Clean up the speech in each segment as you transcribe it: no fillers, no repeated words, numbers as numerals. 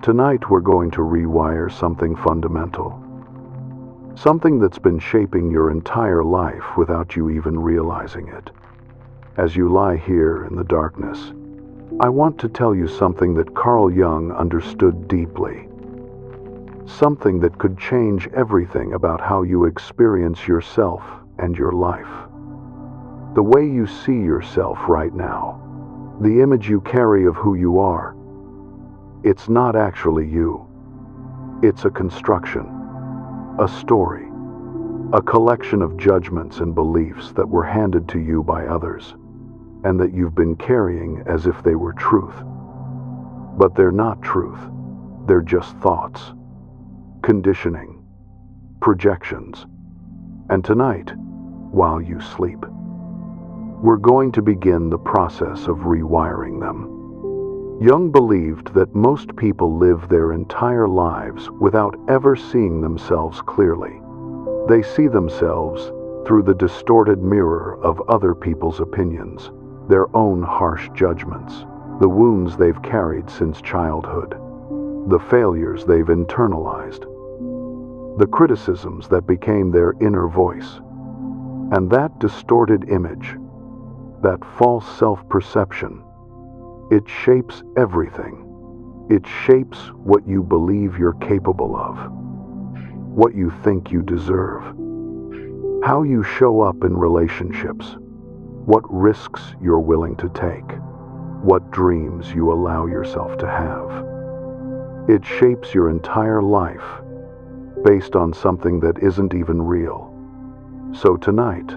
Tonight we're going to rewire something fundamental. Something that's been shaping your entire life without you even realizing it. As you lie here in the darkness, I want to tell you something that Carl Jung understood deeply. Something that could change everything about how you experience yourself and your life. The way you see yourself right now, the image you carry of who you are, it's not actually you. It's a construction, a story, a collection of judgments and beliefs that were handed to you by others, and that you've been carrying as if they were truth. But they're not truth. They're just thoughts, conditioning, projections. And tonight, while you sleep, we're going to begin the process of rewiring them. Jung believed that most people live their entire lives without ever seeing themselves clearly. They see themselves through the distorted mirror of other people's opinions, their own harsh judgments, the wounds they've carried since childhood, the failures they've internalized, the criticisms that became their inner voice. And that distorted image, that false self-perception, it shapes everything. It shapes what you believe you're capable of, what you think you deserve, how you show up in relationships, what risks you're willing to take, what dreams you allow yourself to have. It shapes your entire life based on something that isn't even real. So tonight,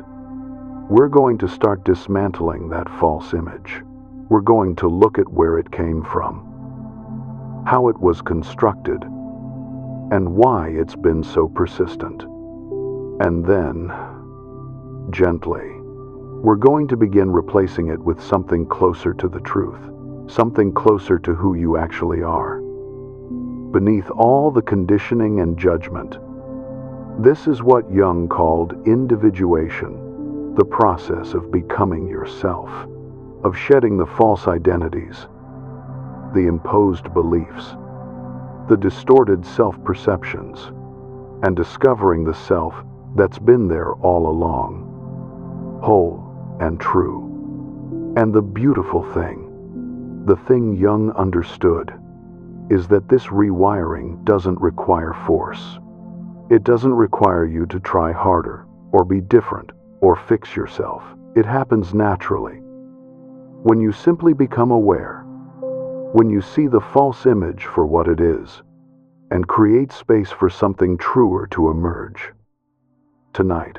we're going to start dismantling that false image. We're going to look at where it came from, how it was constructed, and why it's been so persistent. And then, gently, we're going to begin replacing it with something closer to the truth, something closer to who you actually are. Beneath all the conditioning and judgment, this is what Jung called individuation, the process of becoming yourself, of shedding the false identities, the imposed beliefs, the distorted self-perceptions, and discovering the self that's been there all along, whole and true. And the beautiful thing, the thing Jung understood, is that this rewiring doesn't require force. It doesn't require you to try harder, or be different, or fix yourself. It happens naturally. When you simply become aware, when you see the false image for what it is, and create space for something truer to emerge. Tonight,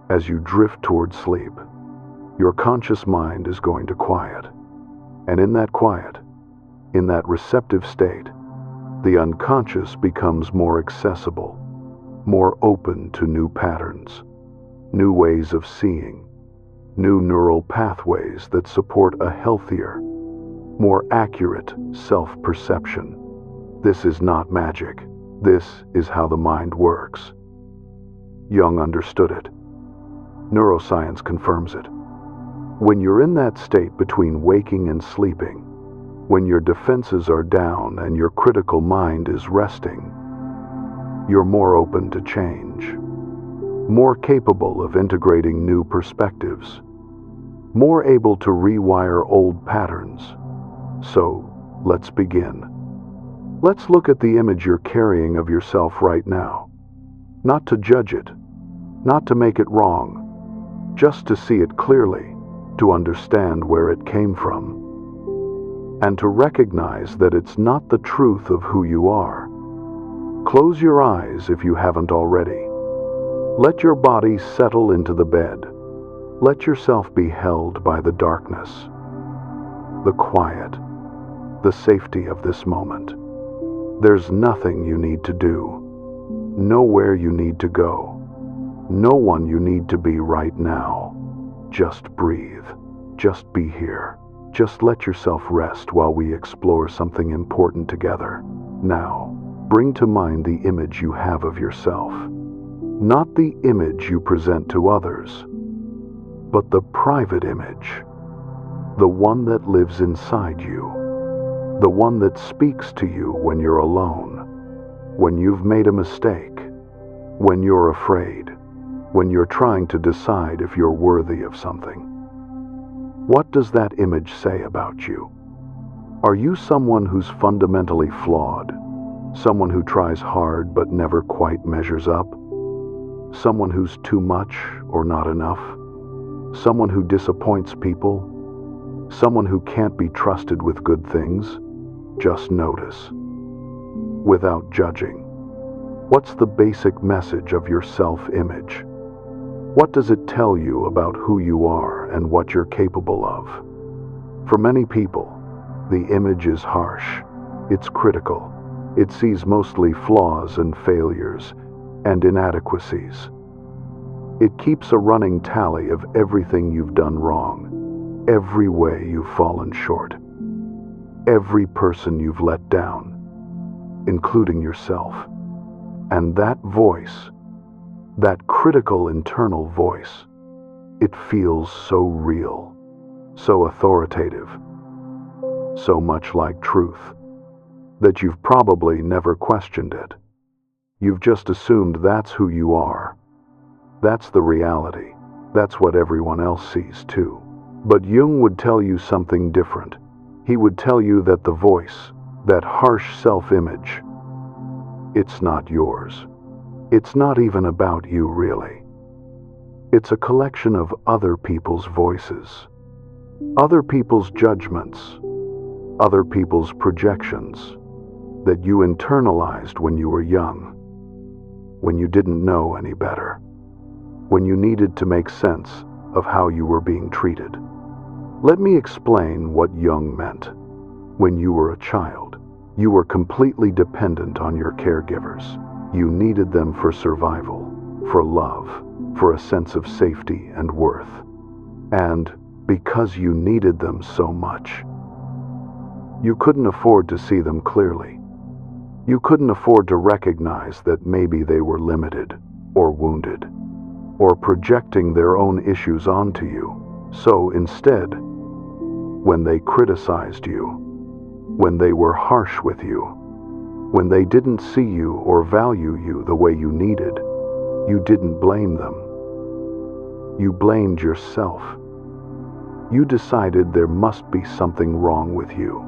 as you drift toward sleep, your conscious mind is going to quiet. And in that quiet, in that receptive state, the unconscious becomes more accessible, more open to new patterns, new ways of seeing, new neural pathways that support a healthier, more accurate self-perception. This is not magic. This is how the mind works. Jung understood it. Neuroscience confirms it. When you're in that state between waking and sleeping, when your defenses are down and your critical mind is resting, you're more open to change, more capable of integrating new perspectives, more able to rewire old patterns. So, let's begin. Let's look at the image you're carrying of yourself right now. Not to judge it, not to make it wrong, just to see it clearly, to understand where it came from, and to recognize that it's not the truth of who you are. Close your eyes if you haven't already. Let your body settle into the bed. Let yourself be held by the darkness, the quiet, the safety of this moment. There's nothing you need to do, nowhere you need to go, no one you need to be right now. Just breathe, just be here, just let yourself rest while we explore something important together. Now, bring to mind the image you have of yourself, not the image you present to others, but the private image, the one that lives inside you. The one that speaks to you when you're alone, when you've made a mistake, when you're afraid, when you're trying to decide if you're worthy of something. What does that image say about you? Are you someone who's fundamentally flawed? Someone who tries hard but never quite measures up? Someone who's too much or not enough? Someone who disappoints people? Someone who can't be trusted with good things? Just notice, without judging. What's the basic message of your self-image? What does it tell you about who you are and what you're capable of? For many people, the image is harsh. It's critical. It sees mostly flaws and failures and inadequacies. It keeps a running tally of everything you've done wrong, every way you've fallen short, every person you've let down, including yourself. And that voice, that critical internal voice, it feels so real, so authoritative, so much like truth, that you've probably never questioned it. You've just assumed that's who you are. That's the reality. That's what everyone else sees too. But Jung would tell you something different. He would tell you that the voice, that harsh self-image, it's not yours. It's not even about you, really. It's a collection of other people's voices, other people's judgments, other people's projections that you internalized when you were young, when you didn't know any better, when you needed to make sense of how you were being treated. Let me explain what Jung meant. When you were a child, you were completely dependent on your caregivers. You needed them for survival, for love, for a sense of safety and worth. And because you needed them so much, you couldn't afford to see them clearly. You couldn't afford to recognize that maybe they were limited, or wounded, or projecting their own issues onto you. So instead, when they criticized you, when they were harsh with you, when they didn't see you or value you the way you needed, you didn't blame them. You blamed yourself. You decided there must be something wrong with you.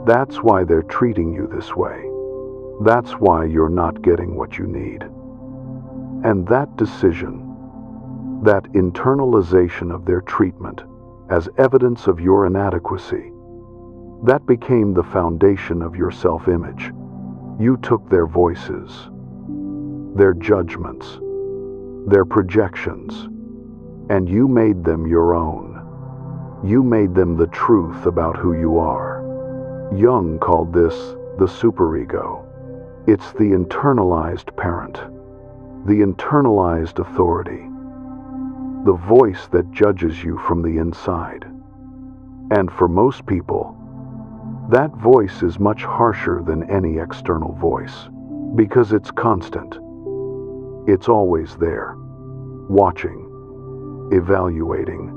That's why they're treating you this way. That's why you're not getting what you need. And that decision, that internalization of their treatment as evidence of your inadequacy, that became the foundation of your self-image. You took their voices, their judgments, their projections, and you made them your own. You made them the truth about who you are. Jung called this the superego. It's the internalized parent, the internalized authority, the voice that judges you from the inside. And for most people, that voice is much harsher than any external voice, because it's constant. It's always there, watching, evaluating,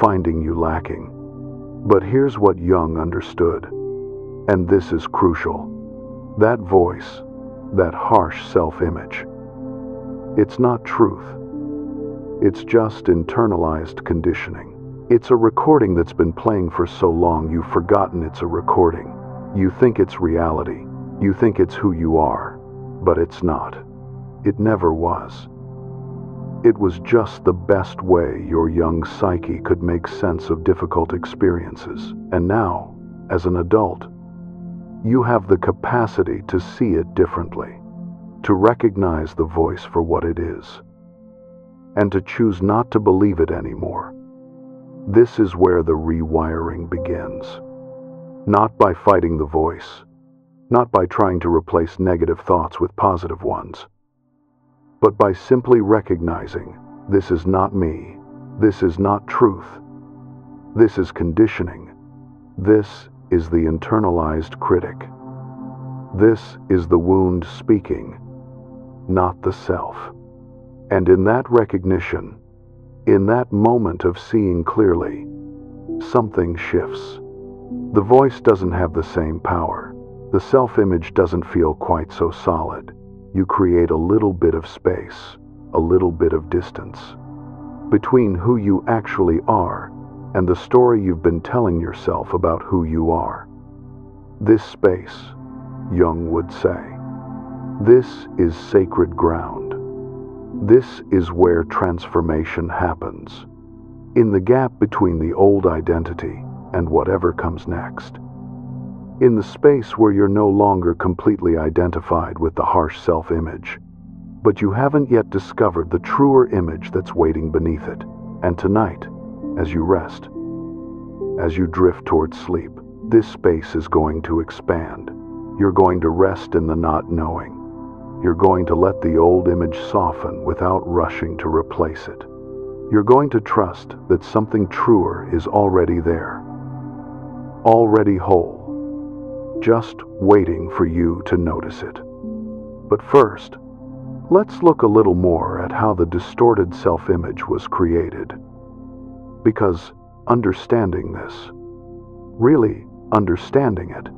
finding you lacking. But here's what Jung understood, and this is crucial. That voice, that harsh self-image, it's not truth. It's just internalized conditioning. It's a recording that's been playing for so long you've forgotten it's a recording. You think it's reality. You think it's who you are. But it's not. It never was. It was just the best way your young psyche could make sense of difficult experiences. And now, as an adult, you have the capacity to see it differently, to recognize the voice for what it is, and to choose not to believe it anymore. This is where the rewiring begins. Not by fighting the voice, not by trying to replace negative thoughts with positive ones, but by simply recognizing, this is not me, this is not truth, this is conditioning, this is the internalized critic, this is the wound speaking, not the self. And in that recognition, in that moment of seeing clearly, something shifts. The voice doesn't have the same power. The self-image doesn't feel quite so solid. You create a little bit of space, a little bit of distance, between who you actually are and the story you've been telling yourself about who you are. This space, Jung would say, this is sacred ground. This is where transformation happens, in the gap between the old identity and whatever comes next. In the space where you're no longer completely identified with the harsh self-image, but you haven't yet discovered the truer image that's waiting beneath it. And tonight, as you rest, as you drift towards sleep, this space is going to expand. You're going to rest in the not knowing. You're going to let the old image soften without rushing to replace it. You're going to trust that something truer is already there, already whole, just waiting for you to notice it. But first, let's look a little more at how the distorted self-image was created. Because understanding this, really understanding it,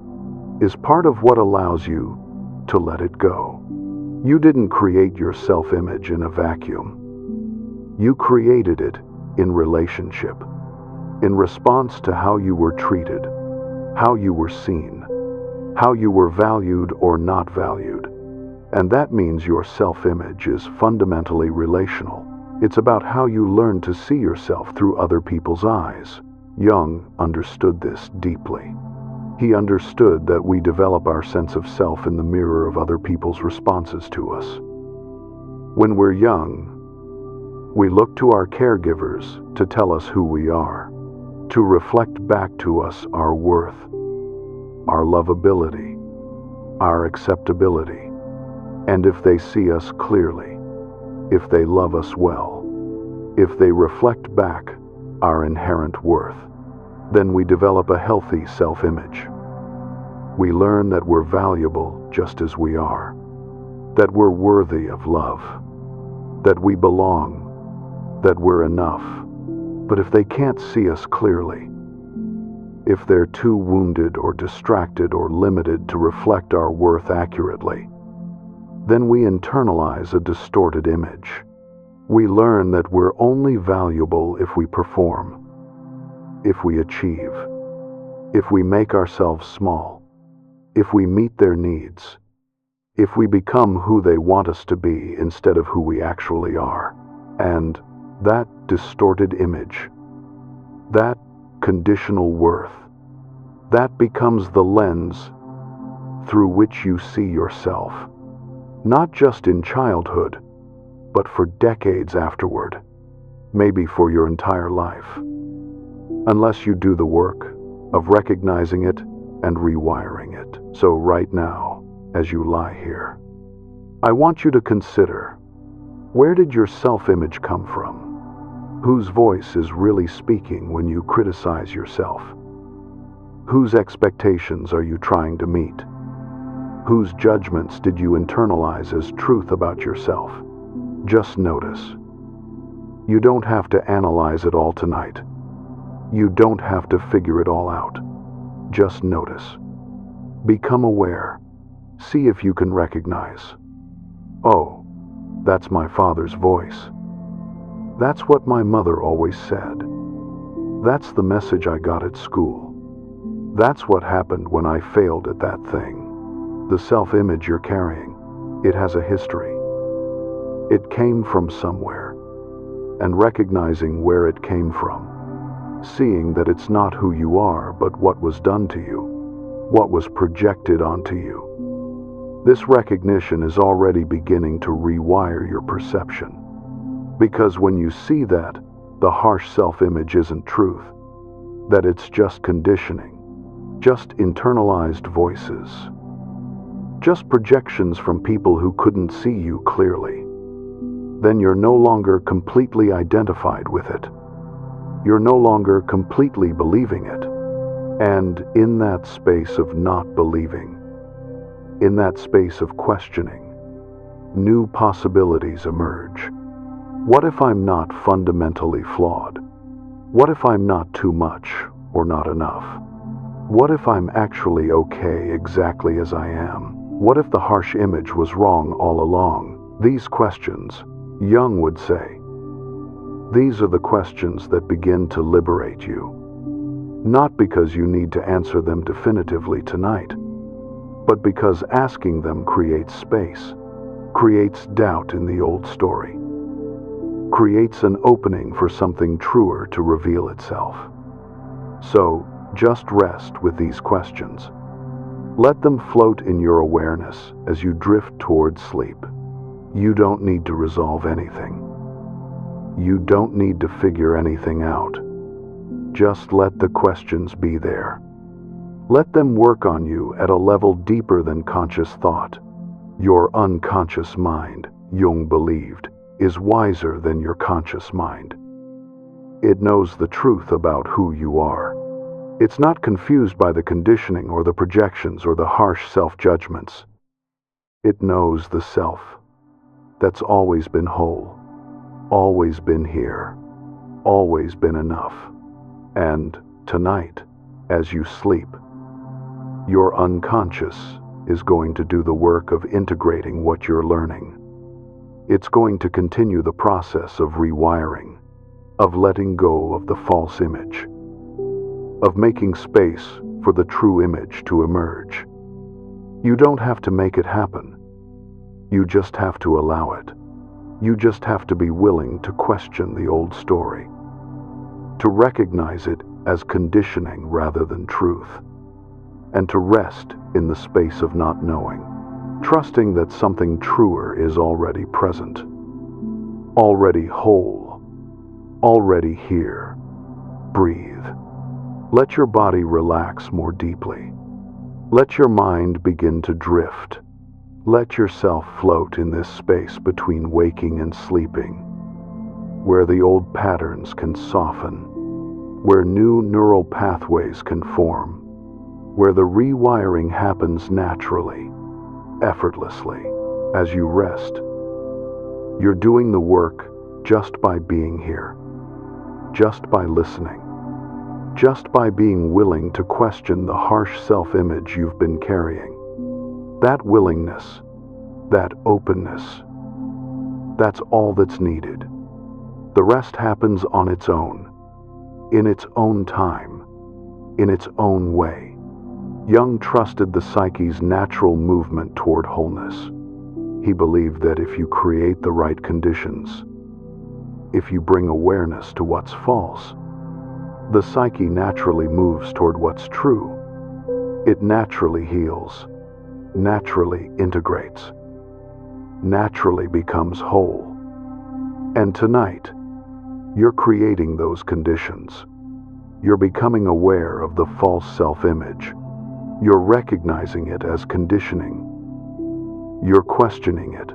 is part of what allows you to let it go. You didn't create your self-image in a vacuum. You created it in relationship, in response to how you were treated, how you were seen, how you were valued or not valued. And that means your self-image is fundamentally relational. It's about how you learn to see yourself through other people's eyes. Jung understood this deeply. He understood that we develop our sense of self in the mirror of other people's responses to us. When we're young, we look to our caregivers to tell us who we are, to reflect back to us our worth, our lovability, our acceptability. And if they see us clearly, if they love us well, if they reflect back our inherent worth, then we develop a healthy self-image. We learn that we're valuable just as we are, that we're worthy of love, that we belong, that we're enough. But if they can't see us clearly, if they're too wounded or distracted or limited to reflect our worth accurately, then we internalize a distorted image. We learn that we're only valuable if we perform, if we achieve, if we make ourselves small, if we meet their needs, if we become who they want us to be instead of who we actually are. And that distorted image, that conditional worth, that becomes the lens through which you see yourself, not just in childhood, but for decades afterward, maybe for your entire life, unless you do the work of recognizing it and rewiring it. So right now, as you lie here, I want you to consider, where did your self-image come from? Whose voice is really speaking when you criticize yourself? Whose expectations are you trying to meet? Whose judgments did you internalize as truth about yourself? Just notice. You don't have to analyze it all tonight. You don't have to figure it all out. Just notice. Become aware. See if you can recognize. Oh, that's my father's voice. That's what my mother always said. That's the message I got at school. That's what happened when I failed at that thing. The self-image you're carrying, it has a history. It came from somewhere. And recognizing where it came from, seeing that it's not who you are, but what was done to you, what was projected onto you. This recognition is already beginning to rewire your perception. Because when you see that the harsh self-image isn't truth, that it's just conditioning, just internalized voices, just projections from people who couldn't see you clearly, then you're no longer completely identified with it. You're no longer completely believing it. And in that space of not believing, in that space of questioning, new possibilities emerge. What if I'm not fundamentally flawed? What if I'm not too much or not enough? What if I'm actually okay exactly as I am? What if the harsh image was wrong all along? These questions, Jung would say, these are the questions that begin to liberate you. Not because you need to answer them definitively tonight, but because asking them creates space, creates doubt in the old story, creates an opening for something truer to reveal itself. So, just rest with these questions. Let them float in your awareness as you drift towards sleep. You don't need to resolve anything. You don't need to figure anything out. Just let the questions be there. Let them work on you at a level deeper than conscious thought. Your unconscious mind, Jung believed, is wiser than your conscious mind. It knows the truth about who you are. It's not confused by the conditioning or the projections or the harsh self-judgments. It knows the self that's always been whole, always been here, always been enough. And tonight, as you sleep, your unconscious is going to do the work of integrating what you're learning. It's going to continue the process of rewiring, of letting go of the false image, of making space for the true image to emerge. You don't have to make it happen. You just have to allow it. You just have to be willing to question the old story, to recognize it as conditioning rather than truth, and to rest in the space of not knowing, trusting that something truer is already present, already whole, already here. Breathe. Let your body relax more deeply. Let your mind begin to drift. Let yourself float in this space between waking and sleeping, where the old patterns can soften, where new neural pathways can form, where the rewiring happens naturally, effortlessly, as you rest. You're doing the work just by being here, just by listening, just by being willing to question the harsh self-image you've been carrying. That willingness, that openness, that's all that's needed. The rest happens on its own, in its own time, in its own way. Jung trusted the psyche's natural movement toward wholeness. He believed that if you create the right conditions, if you bring awareness to what's false, the psyche naturally moves toward what's true. It naturally heals, naturally integrates, naturally becomes whole. And tonight, you're creating those conditions. You're becoming aware of the false self-image. You're recognizing it as conditioning. You're questioning it.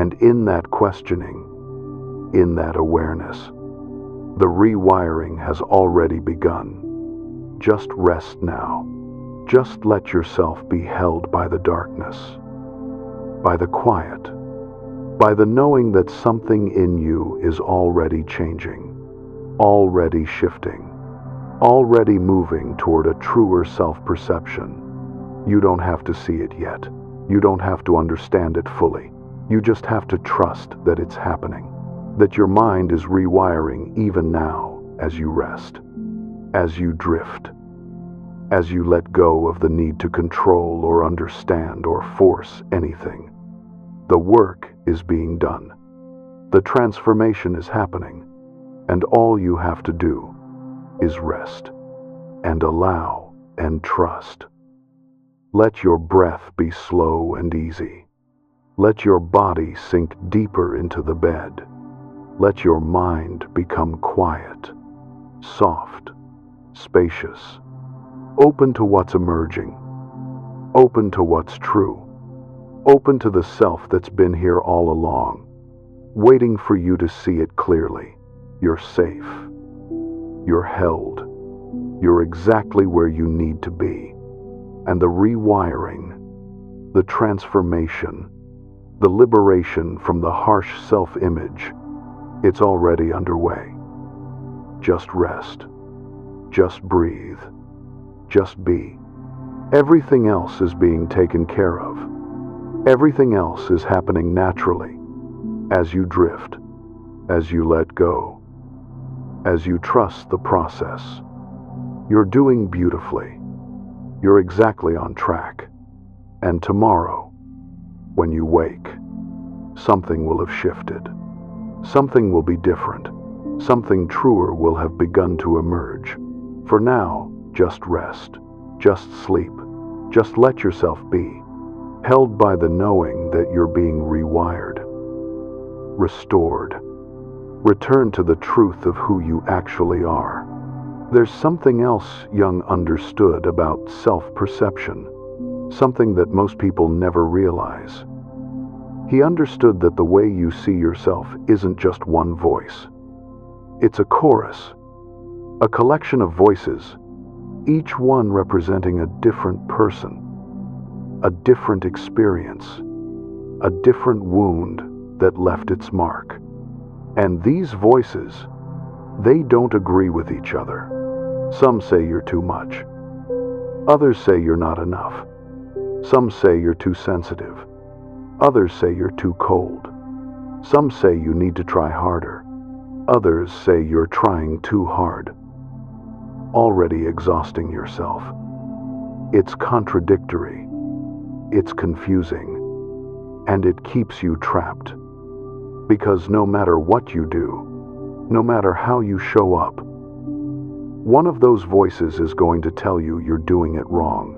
And in that questioning, in that awareness, the rewiring has already begun. Just rest now. Just let yourself be held by the darkness, by the quiet, by the knowing that something in you is already changing, already shifting, already moving toward a truer self-perception. You don't have to see it yet. You don't have to understand it fully. You just have to trust that it's happening, that your mind is rewiring even now as you rest, as you drift, as you let go of the need to control or understand or force anything. The work is being done. The transformation is happening, and all you have to do is rest and allow and trust. Let your breath be slow and easy. Let your body sink deeper into the bed. Let your mind become quiet, soft, spacious, open to what's emerging, open to what's true, open to the self that's been here all along, waiting for you to see it clearly. You're safe. You're held. You're exactly where you need to be. And the rewiring, the transformation, the liberation from the harsh self-image, it's already underway. Just rest. Just breathe. Just be. Everything else is being taken care of. Everything else is happening naturally, as you drift, as you let go, as you trust the process. You're doing beautifully. You're exactly on track. And tomorrow, when you wake, something will have shifted. Something will be different. Something truer will have begun to emerge. For now, just rest. Just sleep. Just let yourself be, held by the knowing that you're being rewired, restored. Return to the truth of who you actually are. There's something else Jung understood about self-perception, something that most people never realize. He understood that the way you see yourself isn't just one voice. It's a chorus, a collection of voices, each one representing a different person, a different experience, a different wound that left its mark. And these voices, they don't agree with each other. Some say you're too much. Others say you're not enough. Some say you're too sensitive. Others say you're too cold. Some say you need to try harder. Others say you're trying too hard, already exhausting yourself. It's contradictory. It's confusing. And it keeps you trapped. Because no matter what you do, no matter how you show up, one of those voices is going to tell you you're doing it wrong.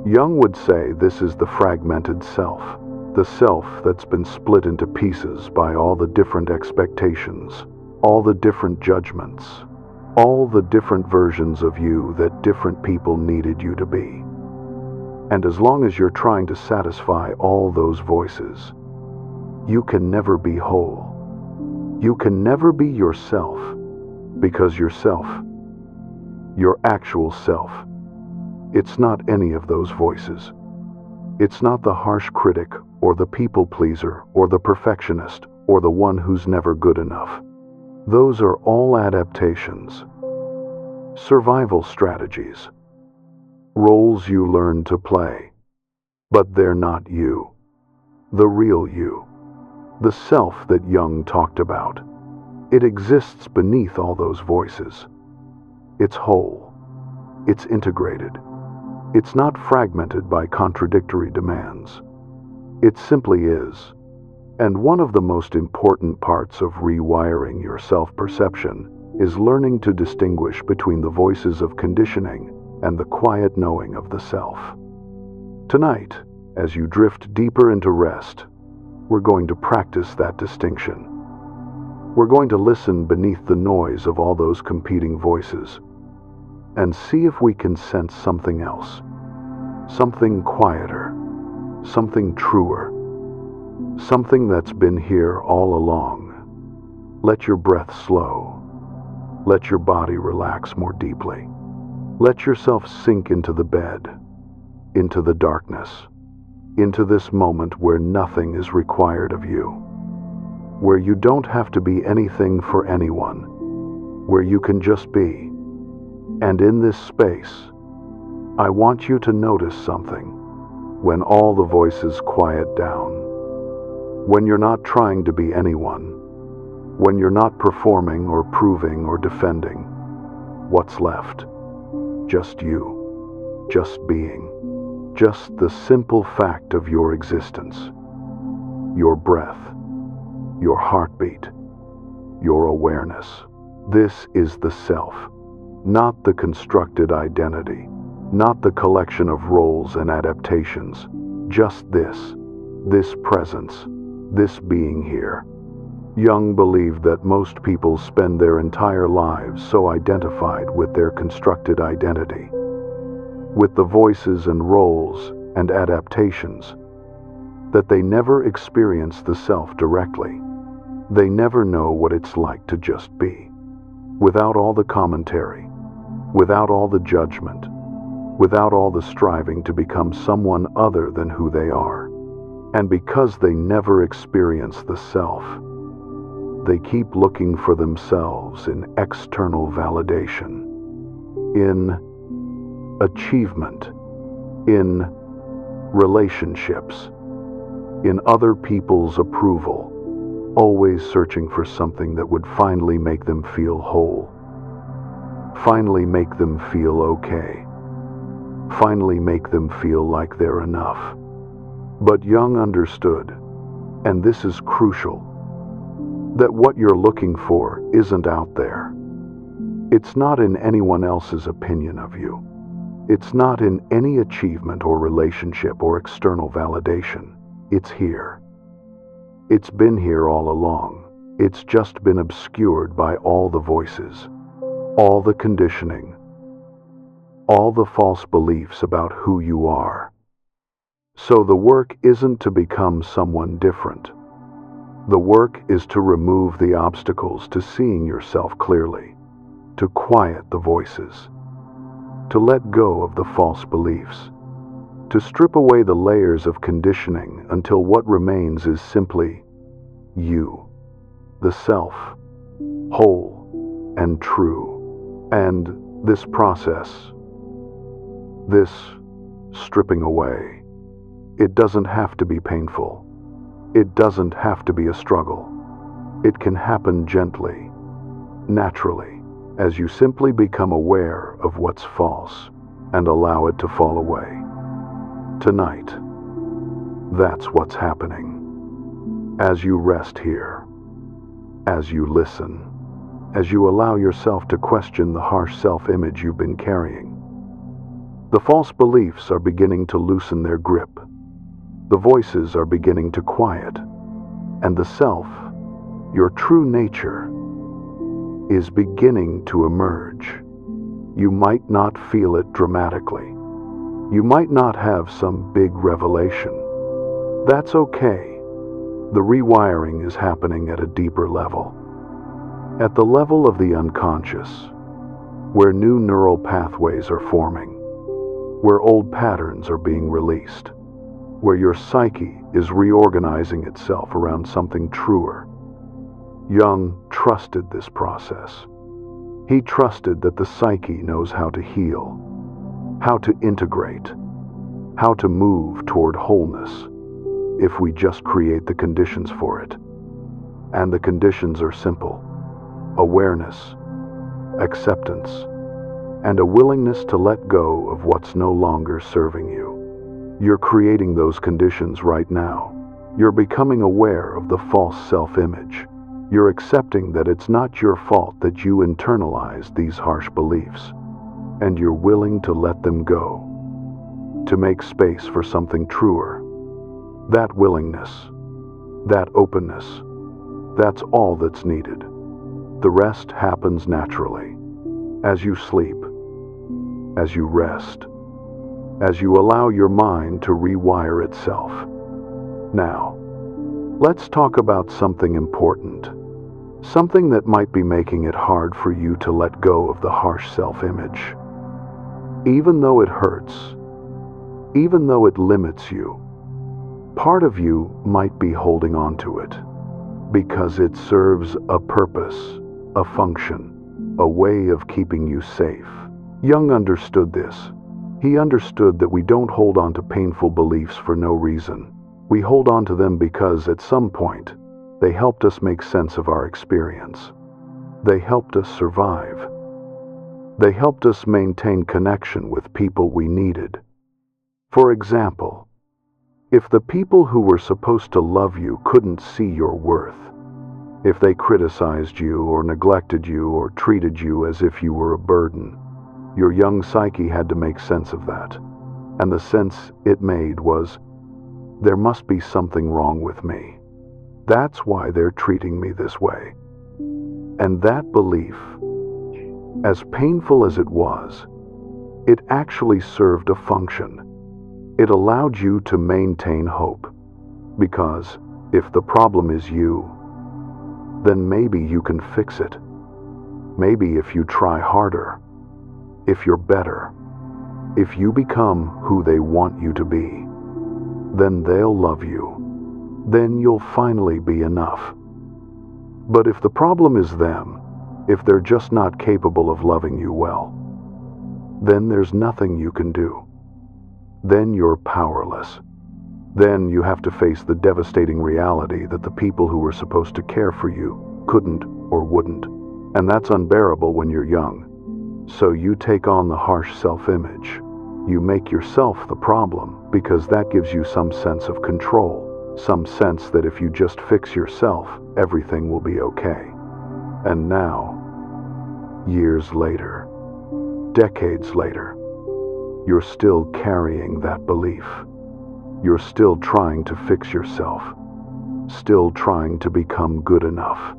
Jung would say this is the fragmented self, the self that's been split into pieces by all the different expectations, all the different judgments, all the different versions of you that different people needed you to be. And as long as you're trying to satisfy all those voices, you can never be whole. You can never be yourself, because yourself, your actual self, it's not any of those voices. It's not the harsh critic or the people pleaser or the perfectionist or the one who's never good enough. Those are all adaptations, survival strategies, roles you learn to play. But they're not you, the real you, the self that Jung talked about. It exists beneath all those voices. It's whole. It's integrated. It's not fragmented by contradictory demands. It simply is. And one of the most important parts of rewiring your self-perception is learning to distinguish between the voices of conditioning and the quiet knowing of the self. Tonight, as you drift deeper into rest, we're going to practice that distinction. We're going to listen beneath the noise of all those competing voices and see if we can sense something else, something quieter, something truer, something that's been here all along. Let your breath slow. Let your body relax more deeply. Let yourself sink into the bed, into the darkness, into this moment where nothing is required of you, where you don't have to be anything for anyone, where you can just be. And in this space, I want you to notice something. When all the voices quiet down, when you're not trying to be anyone, when you're not performing or proving or defending, what's left? Just you, just being, just the simple fact of your existence, your breath, your heartbeat, your awareness. This is the self, not the constructed identity, not the collection of roles and adaptations, just this presence, this being here. Jung believed that most people spend their entire lives so identified with their constructed identity, with the voices and roles and adaptations, that they never experience the self directly. They never know what it's like to just be, without all the commentary, without all the judgment, without all the striving to become someone other than who they are. And because they never experience the self, they keep looking for themselves in external validation, in achievement, in relationships, in other people's approval, always searching for something that would finally make them feel whole, finally make them feel okay, finally make them feel like they're enough. But Jung understood, and this is crucial, that what you're looking for isn't out there. It's not in anyone else's opinion of you. It's not in any achievement or relationship or external validation. It's here. It's been here all along. It's just been obscured by all the voices, all the conditioning, all the false beliefs about who you are. So the work isn't to become someone different. The work is to remove the obstacles to seeing yourself clearly, to quiet the voices, to let go of the false beliefs, to strip away the layers of conditioning until what remains is simply you, the self, whole and true. And this process, this stripping away, it doesn't have to be painful. It doesn't have to be a struggle. It can happen gently, naturally, as you simply become aware of what's false and allow it to fall away. Tonight, that's what's happening. As you rest here, as you listen, as you allow yourself to question the harsh self-image you've been carrying, the false beliefs are beginning to loosen their grip. The voices are beginning to quiet, and the self, your true nature, is beginning to emerge. You might not feel it dramatically. You might not have some big revelation. That's okay. The rewiring is happening at a deeper level. At the level of the unconscious, where new neural pathways are forming, where old patterns are being released, where your psyche is reorganizing itself around something truer. Jung trusted this process. He trusted that the psyche knows how to heal, how to integrate, how to move toward wholeness, if we just create the conditions for it. And the conditions are simple: awareness, acceptance, and a willingness to let go of what's no longer serving you. You're creating those conditions right now. You're becoming aware of the false self-image. You're accepting that it's not your fault that you internalized these harsh beliefs, and you're willing to let them go, to make space for something truer. That willingness, that openness, that's all that's needed. The rest happens naturally, as you sleep, as you rest, as you allow your mind to rewire itself. Now, let's talk about something important, something that might be making it hard for you to let go of the harsh self-image. Even though it hurts, even though it limits you, part of you might be holding on to it because it serves a purpose, a function, a way of keeping you safe. Jung understood this. He understood that we don't hold on to painful beliefs for no reason. We hold on to them because at some point, they helped us make sense of our experience. They helped us survive. They helped us maintain connection with people we needed. For example, if the people who were supposed to love you couldn't see your worth, if they criticized you or neglected you or treated you as if you were a burden, your young psyche had to make sense of that. And the sense it made was, there must be something wrong with me. That's why they're treating me this way. And that belief, as painful as it was, it actually served a function. It allowed you to maintain hope. Because if the problem is you, then maybe you can fix it. Maybe if you try harder, if you're better, if you become who they want you to be, then they'll love you. Then you'll finally be enough. But if the problem is them, if they're just not capable of loving you well, then there's nothing you can do. Then you're powerless. Then you have to face the devastating reality that the people who were supposed to care for you couldn't or wouldn't. And that's unbearable when you're young. So you take on the harsh self-image. You make yourself the problem because that gives you some sense of control, some sense that if you just fix yourself, everything will be okay. And now, years later, decades later, you're still carrying that belief. You're still trying to fix yourself, still trying to become good enough,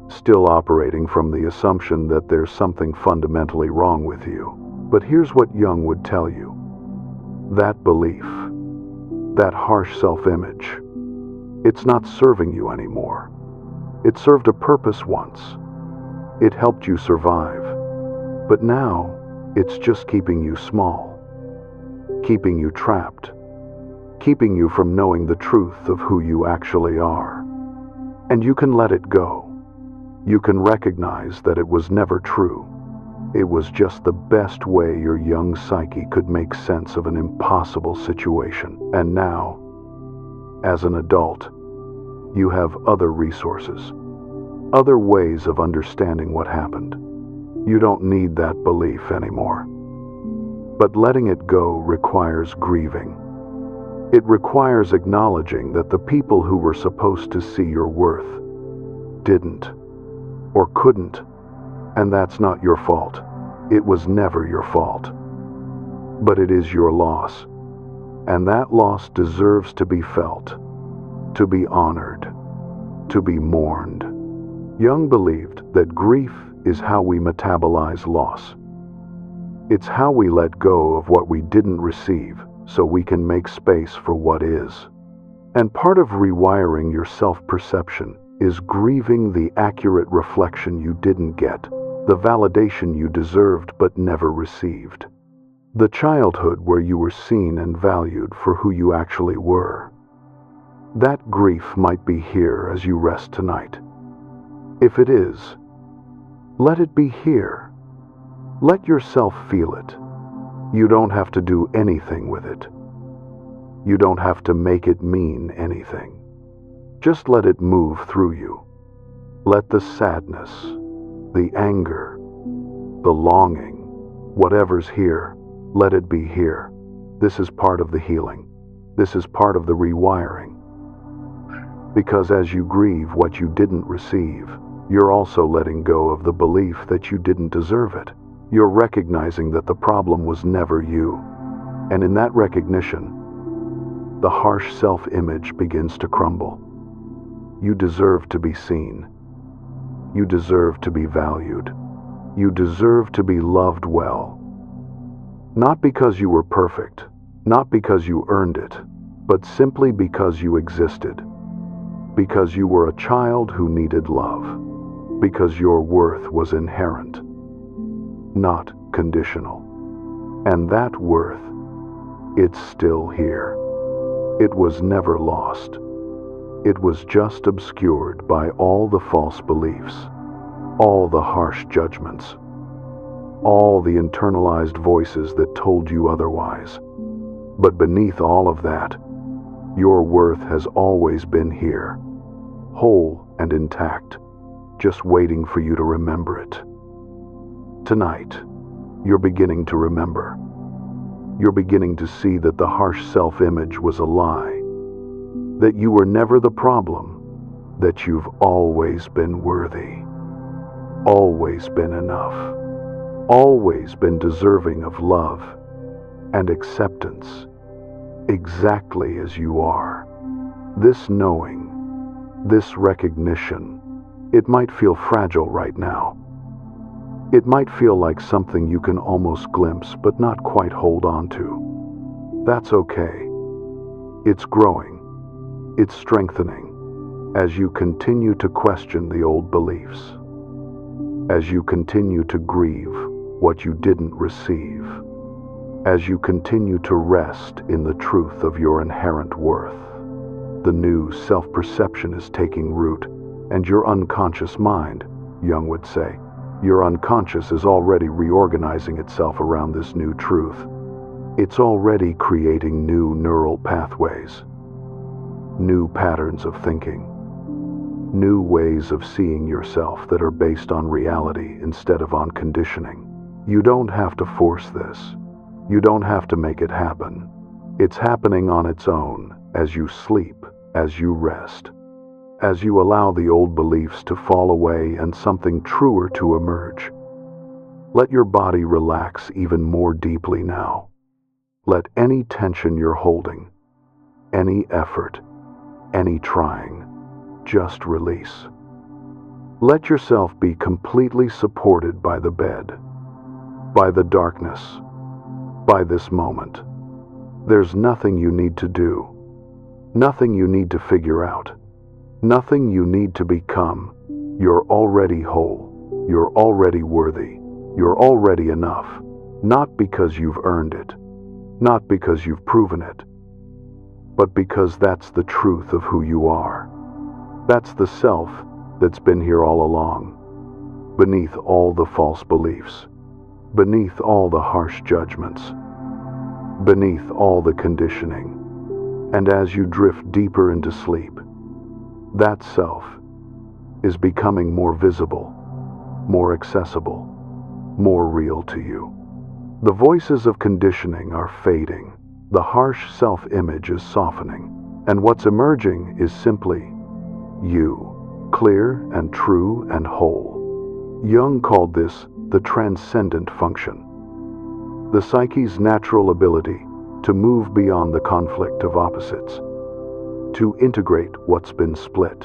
still operating from the assumption that there's something fundamentally wrong with you. But here's what Jung would tell you. That belief, that harsh self-image, it's not serving you anymore. It served a purpose once. It helped you survive. But now, it's just keeping you small, keeping you trapped, keeping you from knowing the truth of who you actually are. And you can let it go. You can recognize that it was never true. It was just the best way your young psyche could make sense of an impossible situation. And now, as an adult, you have other resources, other ways of understanding what happened. You don't need that belief anymore. But letting it go requires grieving. It requires acknowledging that the people who were supposed to see your worth didn't or couldn't, and that's not your fault. It was never your fault. But it is your loss, and that loss deserves to be felt, to be honored, to be mourned. Jung believed that grief is how we metabolize loss. It's how we let go of what we didn't receive so we can make space for what is. And part of rewiring your self-perception is grieving the accurate reflection you didn't get, the validation you deserved but never received, the childhood where you were seen and valued for who you actually were. That grief might be here as you rest tonight. If it is, let it be here. Let yourself feel it. You don't have to do anything with it. You don't have to make it mean anything. Just let it move through you. Let the sadness, the anger, the longing, whatever's here, let it be here. This is part of the healing. This is part of the rewiring. Because as you grieve what you didn't receive, you're also letting go of the belief that you didn't deserve it. You're recognizing that the problem was never you. And in that recognition, the harsh self-image begins to crumble. You deserve to be seen. You deserve to be valued. You deserve to be loved well. Not because you were perfect, not because you earned it, but simply because you existed. Because you were a child who needed love. Because your worth was inherent, not conditional. And that worth, it's still here. It was never lost. It was just obscured by all the false beliefs, all the harsh judgments, all the internalized voices that told you otherwise. But beneath all of that, your worth has always been here, whole and intact, just waiting for you to remember it. Tonight, you're beginning to remember. You're beginning to see that the harsh self-image was a lie, that you were never the problem, that you've always been worthy, always been enough, always been deserving of love and acceptance, exactly as you are. This knowing, this recognition, it might feel fragile right now. It might feel like something you can almost glimpse but not quite hold on to. That's okay. It's growing. It's strengthening as you continue to question the old beliefs, as you continue to grieve what you didn't receive, as you continue to rest in the truth of your inherent worth. The new self-perception is taking root, and your unconscious mind, Jung would say, Your unconscious is already reorganizing itself around this new truth. It's already creating new neural pathways, new patterns of thinking, new ways of seeing yourself that are based on reality instead of on conditioning. You don't have to force this. You don't have to make it happen. It's happening on its own as you sleep, as you rest, as you allow the old beliefs to fall away and something truer to emerge. Let your body relax even more deeply now. Let any tension you're holding, any effort, any trying, just release. Let yourself be completely supported by the bed, by the darkness, by this moment. There's nothing you need to do, nothing you need to figure out, nothing you need to become. You're already whole, you're already worthy, you're already enough, not because you've earned it, not because you've proven it, but because that's the truth of who you are. That's the self that's been here all along, beneath all the false beliefs, beneath all the harsh judgments, beneath all the conditioning. And as you drift deeper into sleep, that self is becoming more visible, more accessible, more real to you. The voices of conditioning are fading, the harsh self-image is softening, and what's emerging is simply you, clear and true and whole. Jung called this the transcendent function, the psyche's natural ability to move beyond the conflict of opposites, to integrate what's been split,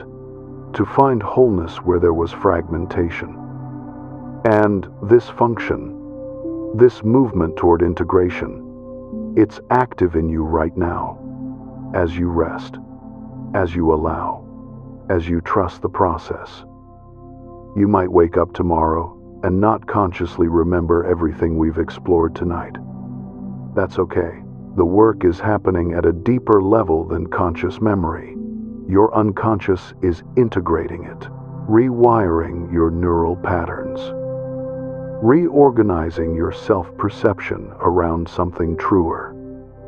to find wholeness where there was fragmentation. And this function, this movement toward integration, it's active in you right now, as you rest, as you allow, as you trust the process. You might wake up tomorrow and not consciously remember everything we've explored tonight. That's okay. The work is happening at a deeper level than conscious memory. Your unconscious is integrating it, rewiring your neural patterns, reorganizing your self-perception around something truer.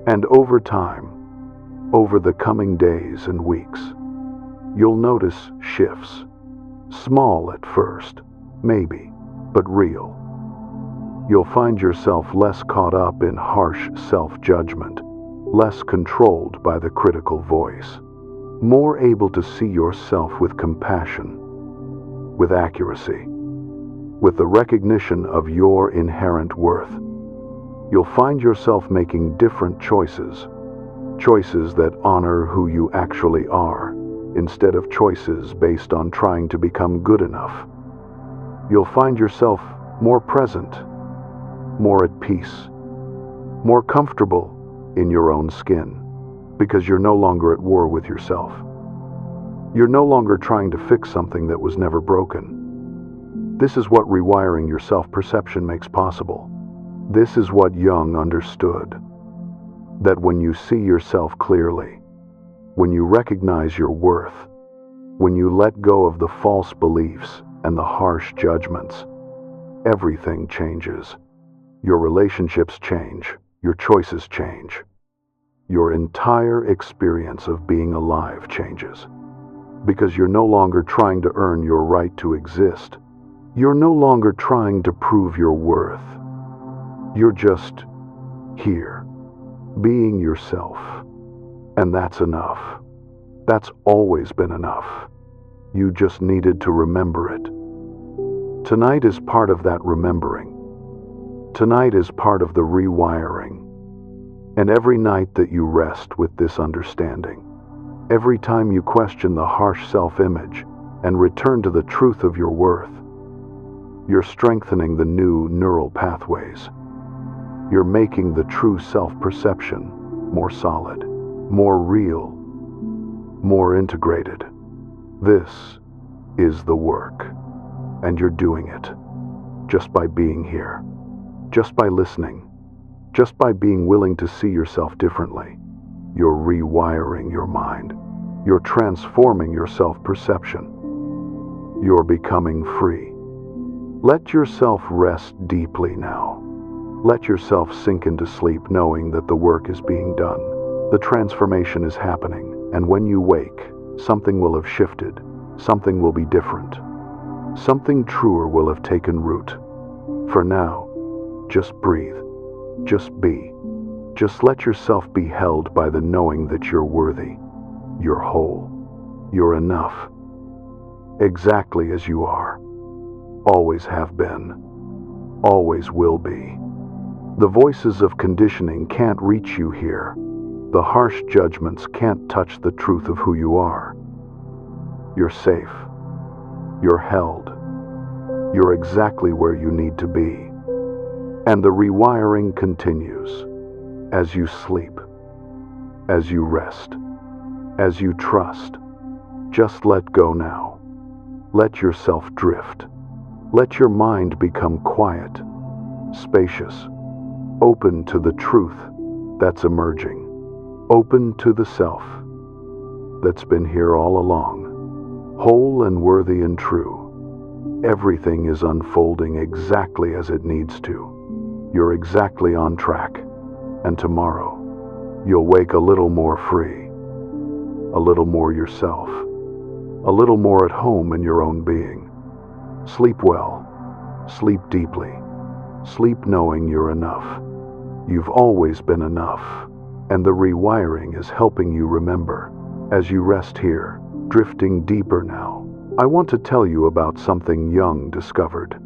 And over time, over the coming days and weeks, you'll notice shifts, small at first, maybe, but real. You'll find yourself less caught up in harsh self-judgment, less controlled by the critical voice, more able to see yourself with compassion, with accuracy, with the recognition of your inherent worth. You'll find yourself making different choices, choices that honor who you actually are, instead of choices based on trying to become good enough. You'll find yourself more present, more at peace, more comfortable in your own skin, because you're no longer at war with yourself. You're no longer trying to fix something that was never broken. This is what rewiring your self-perception makes possible. This is what Jung understood, that when you see yourself clearly, when you recognize your worth, when you let go of the false beliefs and the harsh judgments, everything changes. Your relationships change, your choices change. Your entire experience of being alive changes. Because you're no longer trying to earn your right to exist. You're no longer trying to prove your worth. You're just here, being yourself. And that's enough. That's always been enough. You just needed to remember it. Tonight is part of that remembering. Tonight is part of the rewiring. And every night that you rest with this understanding, every time you question the harsh self-image and return to the truth of your worth, you're strengthening the new neural pathways. You're making the true self-perception more solid, more real, more integrated. This is the work, and you're doing it just by being here, just by listening, just by being willing to see yourself differently. You're rewiring your mind. You're transforming your self-perception. You're becoming free. Let yourself rest deeply now. Let yourself sink into sleep knowing that the work is being done. The transformation is happening, and when you wake, something will have shifted. Something will be different. Something truer will have taken root. For now, just breathe. Just be. Just let yourself be held by the knowing that you're worthy. You're whole. You're enough. Exactly as you are. Always have been. Always will be. The voices of conditioning can't reach you here. The harsh judgments can't touch the truth of who you are. You're safe. You're held. You're exactly where you need to be. And the rewiring continues as you sleep, as you rest, as you trust. Just let go now. Let yourself drift. Let your mind become quiet, spacious, open to the truth that's emerging, open to the self that's been here all along, whole and worthy and true. Everything is unfolding exactly as it needs to. You're exactly on track, and tomorrow you'll wake a little more free, a little more yourself, a little more at home in your own being. Sleep well, sleep deeply, sleep knowing you're enough. You've always been enough, and the rewiring is helping you remember. As you rest here, drifting deeper now, I want to tell you about something Jung discovered,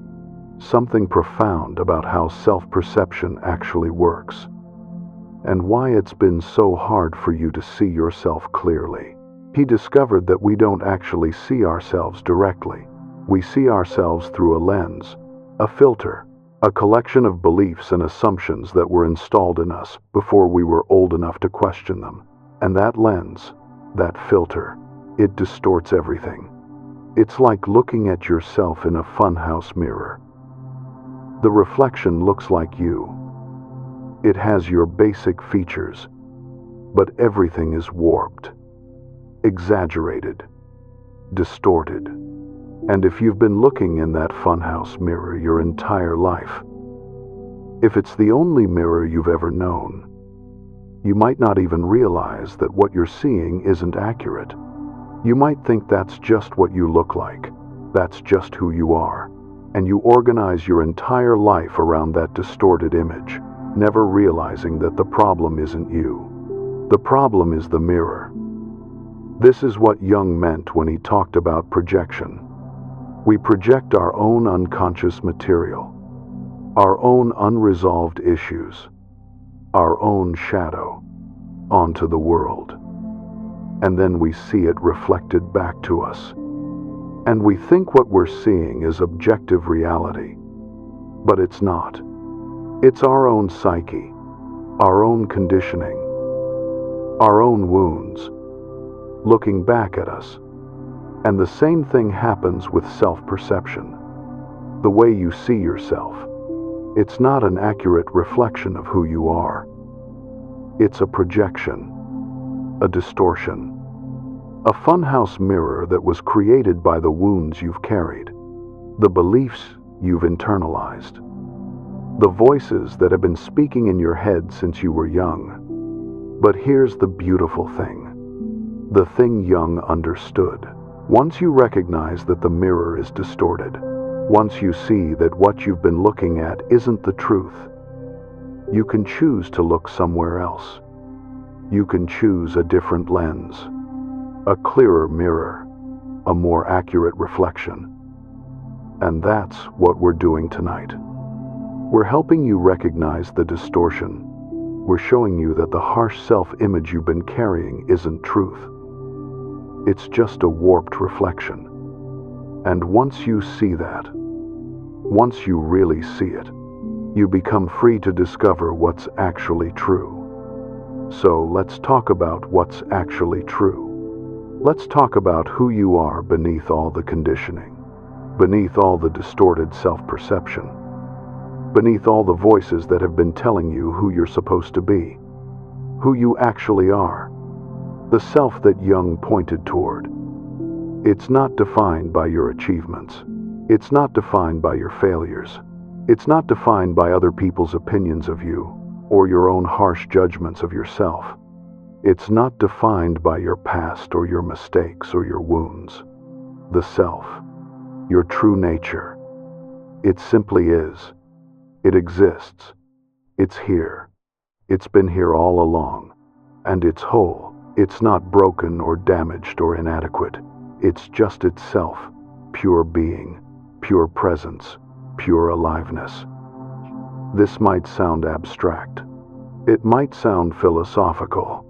something profound about how self-perception actually works, and why it's been so hard for you to see yourself clearly. He discovered that we don't actually see ourselves directly. We see ourselves through a lens, a filter, a collection of beliefs and assumptions that were installed in us before we were old enough to question them. And that lens, that filter, it distorts everything. It's like looking at yourself in a funhouse mirror. The reflection looks like you. It has your basic features, but everything is warped, exaggerated, distorted. And if you've been looking in that funhouse mirror your entire life, if it's the only mirror you've ever known, you might not even realize that what you're seeing isn't accurate. You might think that's just what you look like, that's just who you are, and you organize your entire life around that distorted image, never realizing that the problem isn't you. The problem is the mirror. This is what Jung meant when he talked about projection. We project our own unconscious material, our own unresolved issues, our own shadow, onto the world. And then we see it reflected back to us. And we think what we're seeing is objective reality. But it's not. It's our own psyche, our own conditioning, our own wounds, looking back at us. And the same thing happens with self-perception. The way you see yourself, it's not an accurate reflection of who you are. It's a projection, a distortion, a funhouse mirror that was created by the wounds you've carried, the beliefs you've internalized, the voices that have been speaking in your head since you were young. But here's the beautiful thing, the thing Jung understood. Once you recognize that the mirror is distorted, once you see that what you've been looking at isn't the truth, you can choose to look somewhere else. You can choose a different lens, a clearer mirror, a more accurate reflection. And that's what we're doing tonight. We're helping you recognize the distortion. We're showing you that the harsh self-image you've been carrying isn't truth. It's just a warped reflection. And once you see that, once you really see it, you become free to discover what's actually true. So let's talk about what's actually true. Let's talk about who you are beneath all the conditioning, beneath all the distorted self-perception, beneath all the voices that have been telling you who you're supposed to be, who you actually are. The self that Jung pointed toward. It's not defined by your achievements. It's not defined by your failures. It's not defined by other people's opinions of you or your own harsh judgments of yourself. It's not defined by your past or your mistakes or your wounds. The self, your true nature, it simply is. It exists. It's here. It's been here all along. And it's whole. It's not broken or damaged or inadequate. It's just itself, pure being, pure presence, pure aliveness. This might sound abstract. It might sound philosophical.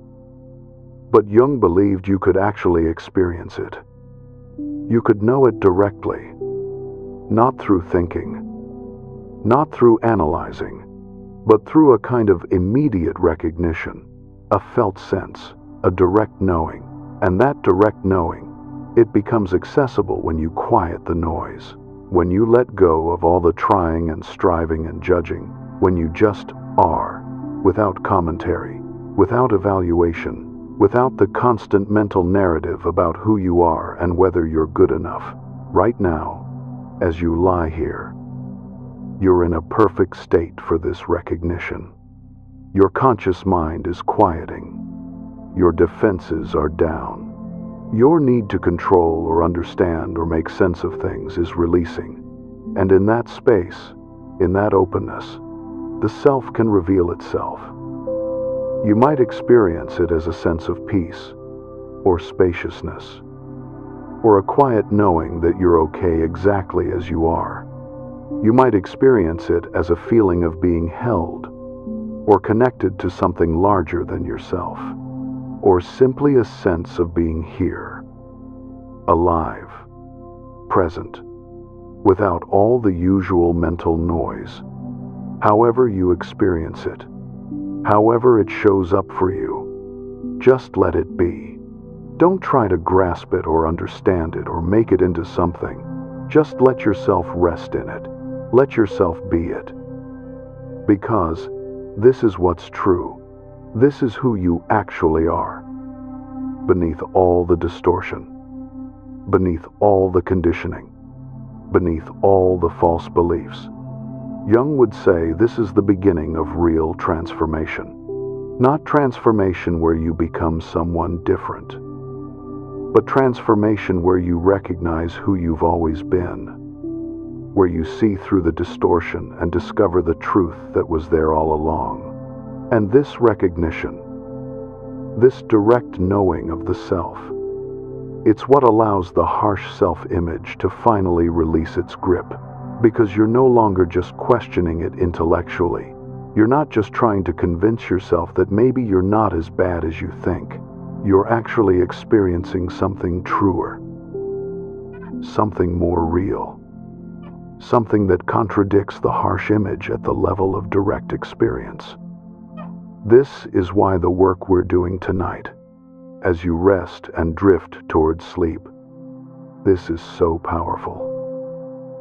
But Jung believed you could actually experience it. You could know it directly, not through thinking, not through analyzing, but through a kind of immediate recognition, a felt sense, a direct knowing. And that direct knowing, it becomes accessible when you quiet the noise, when you let go of all the trying and striving and judging, when you just are, without commentary, without evaluation, without the constant mental narrative about who you are and whether you're good enough. Right now, as you lie here, you're in a perfect state for this recognition. Your conscious mind is quieting. Your defenses are down. Your need to control or understand or make sense of things is releasing. And in that space, in that openness, the self can reveal itself. You might experience it as a sense of peace, or spaciousness, or a quiet knowing that you're okay exactly as you are. You might experience it as a feeling of being held, or connected to something larger than yourself, or simply a sense of being here, alive, present, without all the usual mental noise. However you experience it, however it shows up for you, just let it be. Don't try to grasp it or understand it or make it into something. Just let yourself rest in it. Let yourself be it. Because this is what's true. This is who you actually are. Beneath all the distortion, beneath all the conditioning, beneath all the false beliefs. Jung would say this is the beginning of real transformation. Not transformation where you become someone different, but transformation where you recognize who you've always been, where you see through the distortion and discover the truth that was there all along. And this recognition, this direct knowing of the self, it's what allows the harsh self-image to finally release its grip. Because you're no longer just questioning it intellectually. You're not just trying to convince yourself that maybe you're not as bad as you think. You're actually experiencing something truer, something more real, something that contradicts the harsh image at the level of direct experience. This is why the work we're doing tonight, as you rest and drift towards sleep, this is so powerful.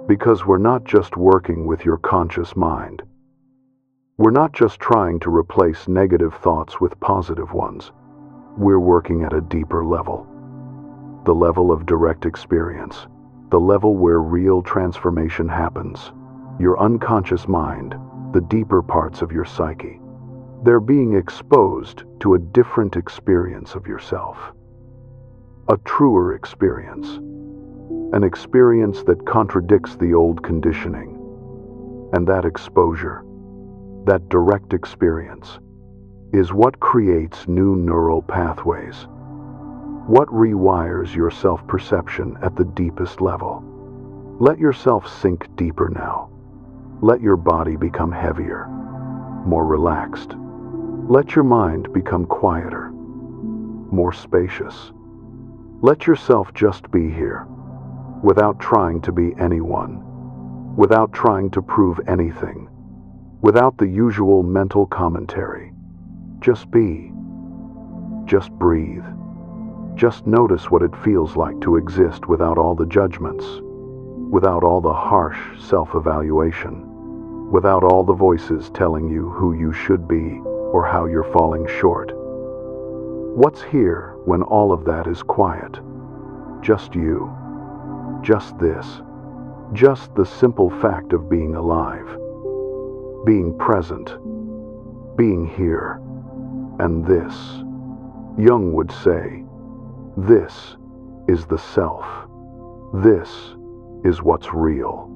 Because we're not just working with your conscious mind. We're not just trying to replace negative thoughts with positive ones. We're working at a deeper level. The level of direct experience. The level where real transformation happens. Your unconscious mind, the deeper parts of your psyche. They're being exposed to a different experience of yourself. A truer experience. An experience that contradicts the old conditioning. And that exposure, that direct experience, is what creates new neural pathways. What rewires your self-perception at the deepest level. Let yourself sink deeper now. Let your body become heavier, more relaxed. Let your mind become quieter, more spacious. Let yourself just be here. Without trying to be anyone, without trying to prove anything, without the usual mental commentary. Just be. Just breathe. Just notice what it feels like to exist without all the judgments, without all the harsh self-evaluation, without all the voices telling you who you should be or how you're falling short. What's here when all of that is quiet? Just you. Just this. Just the simple fact of being alive, being present, being here. And this, Jung would say, this is the self. This is what's real.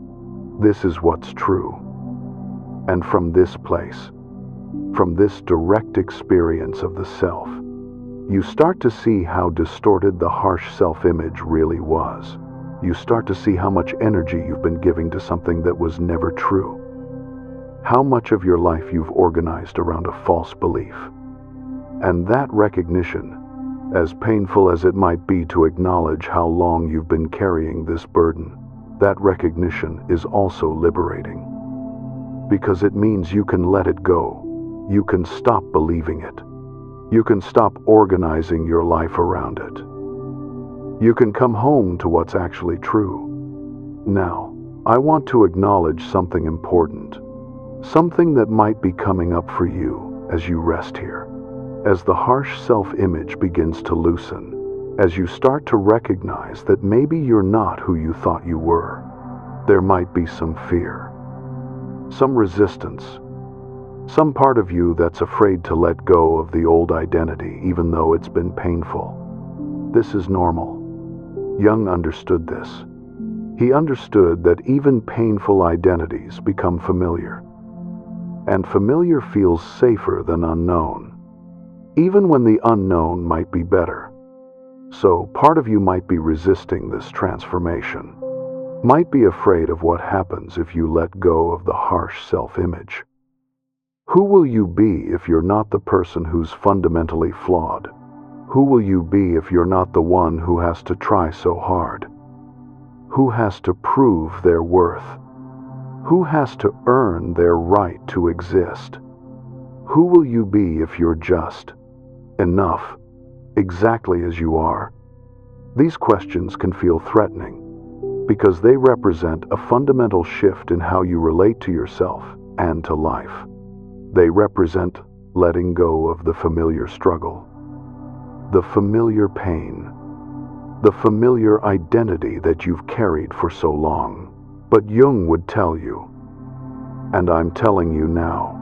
This is what's true. And from this place, from this direct experience of the self, you start to see how distorted the harsh self-image really was. You start to see how much energy you've been giving to something that was never true. How much of your life you've organized around a false belief. And that recognition, as painful as it might be to acknowledge how long you've been carrying this burden, that recognition is also liberating. Because it means you can let it go. You can stop believing it. You can stop organizing your life around it. You can come home to what's actually true. Now, I want to acknowledge something important. Something that might be coming up for you as you rest here. As the harsh self-image begins to loosen, as you start to recognize that maybe you're not who you thought you were, there might be some fear, some resistance, some part of you that's afraid to let go of the old identity even though it's been painful. This is normal. Jung understood this. He understood that even painful identities become familiar. And familiar feels safer than unknown, even when the unknown might be better. So part of you might be resisting this transformation, might be afraid of what happens if you let go of the harsh self-image. Who will you be if you're not the person who's fundamentally flawed? Who will you be if you're not the one who has to try so hard? Who has to prove their worth? Who has to earn their right to exist? Who will you be if you're just enough, exactly as you are? These questions can feel threatening because they represent a fundamental shift in how you relate to yourself and to life. They represent letting go of the familiar struggle, the familiar pain, the familiar identity that you've carried for so long. But Jung would tell you, and I'm telling you now,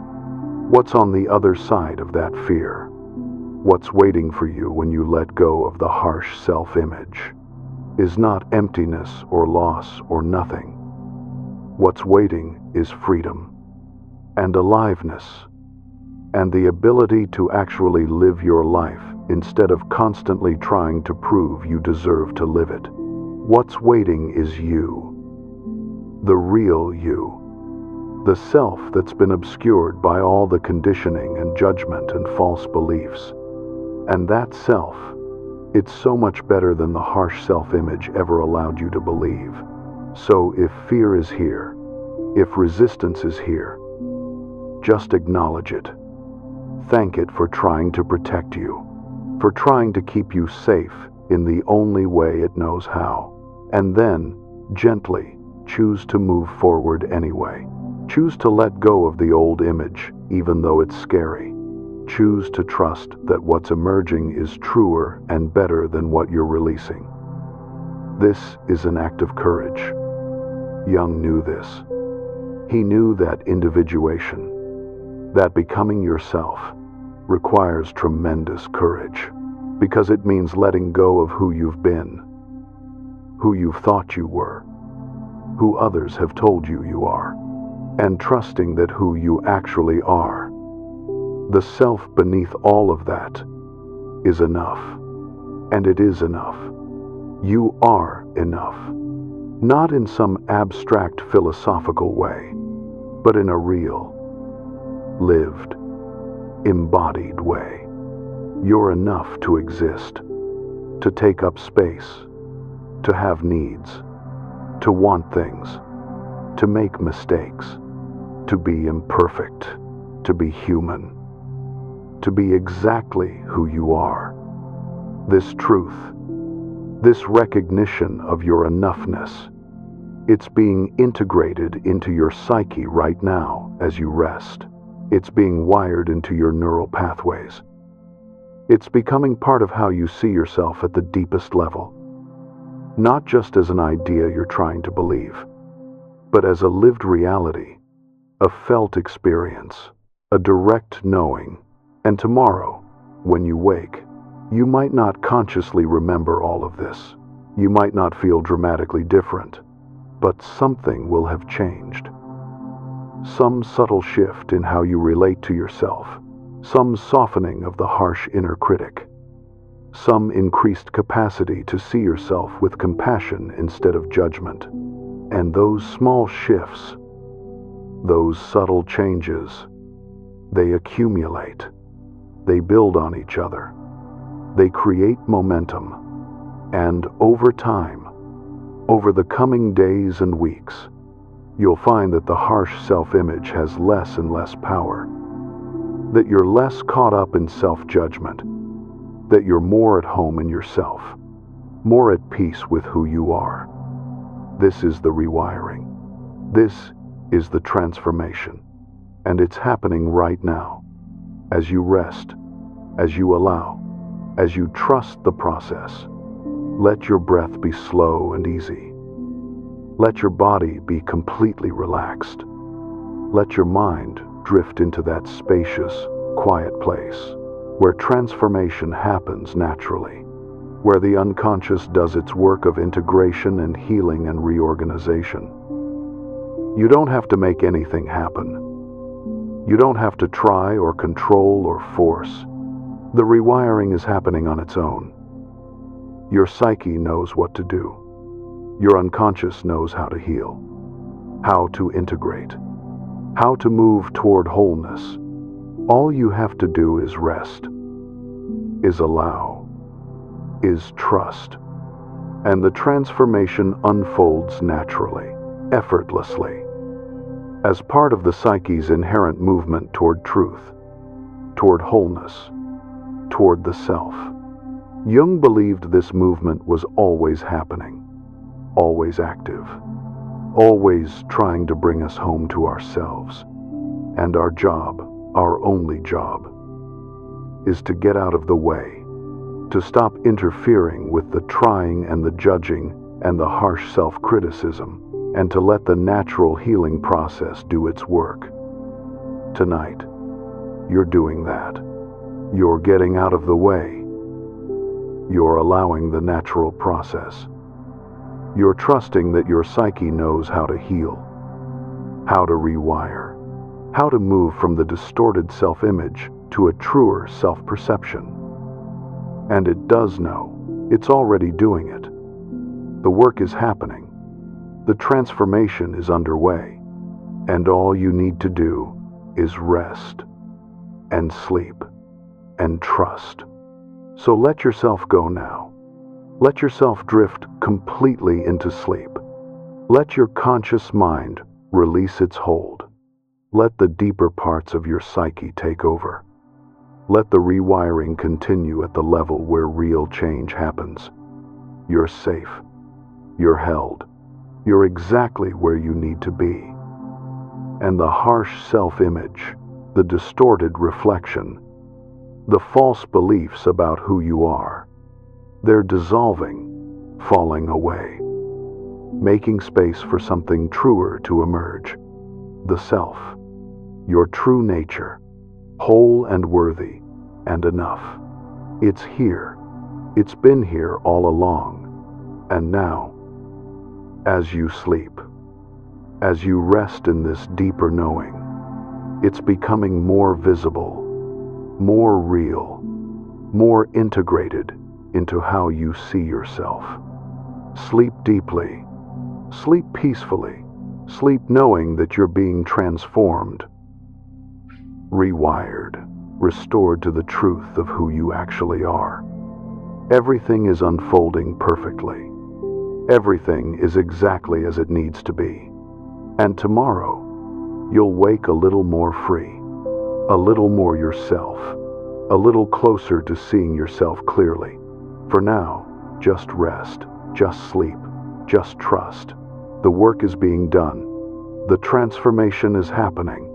what's on the other side of that fear? What's waiting for you when you let go of the harsh self-image is not emptiness or loss or nothing. What's waiting is freedom and aliveness and the ability to actually live your life instead of constantly trying to prove you deserve to live it. What's waiting is you. The real you, the self that's been obscured by all the conditioning and judgment and false beliefs. And that self, it's so much better than the harsh self-image ever allowed you to believe. So if fear is here, if resistance is here, just acknowledge it. Thank it for trying to protect you, for trying to keep you safe in the only way it knows how. And then, gently, choose to move forward anyway. Choose to let go of the old image, even though it's scary. Choose to trust that what's emerging is truer and better than what you're releasing. This is an act of courage. Jung knew this. He knew that individuation, that becoming yourself, requires tremendous courage, because it means letting go of who you've been, who you've thought you were, who others have told you you are, and trusting that who you actually are, the self beneath all of that, is enough. And it is enough. You are enough. Not in some abstract philosophical way, but in a real, lived, embodied way. You're enough to exist, to take up space, to have needs, to want things, to make mistakes, to be imperfect, to be human, to be exactly who you are. This truth, this recognition of your enoughness, it's being integrated into your psyche right now as you rest. It's being wired into your neural pathways. It's becoming part of how you see yourself at the deepest level, not just as an idea you're trying to believe, but as a lived reality, a felt experience, a direct knowing. And tomorrow, when you wake, you might not consciously remember all of this. You might not feel dramatically different, but something will have changed. Some subtle shift in how you relate to yourself, some softening of the harsh inner critic, some increased capacity to see yourself with compassion instead of judgment. And those small shifts, those subtle changes, they accumulate. They build on each other. They create momentum. And over time, over the coming days and weeks, you'll find that the harsh self-image has less and less power, that you're less caught up in self-judgment, that you're more at home in yourself, more at peace with who you are. This is the rewiring. This is the transformation. And it's happening right now. As you rest, as you allow, as you trust the process, let your breath be slow and easy. Let your body be completely relaxed. Let your mind drift into that spacious, quiet place where transformation happens naturally, where the unconscious does its work of integration and healing and reorganization. You don't have to make anything happen. You don't have to try or control or force. The rewiring is happening on its own. Your psyche knows what to do. Your unconscious knows how to heal, how to integrate, how to move toward wholeness. All you have to do is rest, is allow, is trust, and the transformation unfolds naturally, effortlessly, as part of the psyche's inherent movement toward truth, toward wholeness, toward the self. Jung believed this movement was always happening, always active, always trying to bring us home to ourselves. And our job, our only job, is to get out of the way, to stop interfering with the trying and the judging and the harsh self-criticism, and to let the natural healing process do its work. Tonight, you're doing that. You're getting out of the way. You're allowing the natural process. You're trusting that your psyche knows how to heal, how to rewire, how to move from the distorted self-image to a truer self-perception. And it does know. It's already doing it. The work is happening. The transformation is underway. And all you need to do is rest and sleep and trust. So let yourself go now. Let yourself drift completely into sleep. Let your conscious mind release its hold. Let the deeper parts of your psyche take over. Let the rewiring continue at the level where real change happens. You're safe. You're held. You're exactly where you need to be. And the harsh self-image, the distorted reflection, the false beliefs about who you are, they're dissolving, falling away, making space for something truer to emerge. The self, your true nature, whole and worthy and enough. It's here. It's been here all along. And now, as you sleep, as you rest in this deeper knowing, it's becoming more visible, more real, more integrated into how you see yourself. Sleep deeply, sleep peacefully, sleep knowing that you're being transformed, rewired, restored to the truth of who you actually are. Everything is unfolding perfectly. Everything is exactly as it needs to be. And tomorrow, you'll wake a little more free, a little more yourself, a little closer to seeing yourself clearly. For now, just rest, just sleep, just trust. The work is being done. The transformation is happening.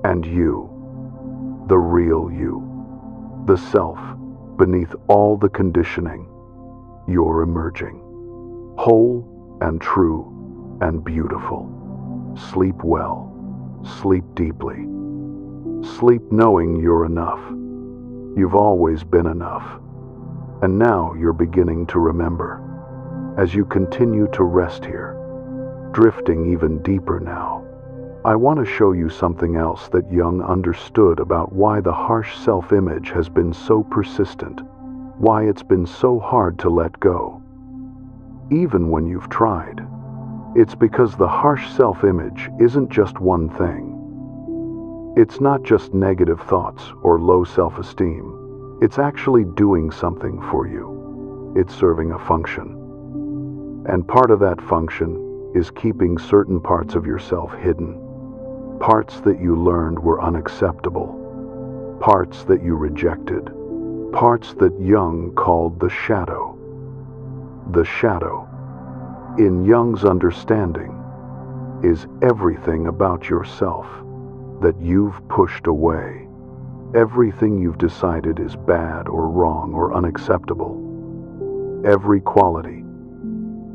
And you, the real you, the self, beneath all the conditioning, you're emerging, whole and true, and beautiful. Sleep well. Sleep deeply. Sleep knowing you're enough. You've always been enough. And now you're beginning to remember. As you continue to rest here, drifting even deeper now, I want to show you something else that Jung understood about why the harsh self-image has been so persistent, why it's been so hard to let go. Even when you've tried, it's because the harsh self-image isn't just one thing. It's not just negative thoughts or low self-esteem. It's actually doing something for you. It's serving a function. And part of that function is keeping certain parts of yourself hidden. Parts that you learned were unacceptable. Parts that you rejected. Parts that Jung called the shadow. The shadow, in Jung's understanding, is everything about yourself that you've pushed away. Everything you've decided is bad or wrong or unacceptable. Every quality,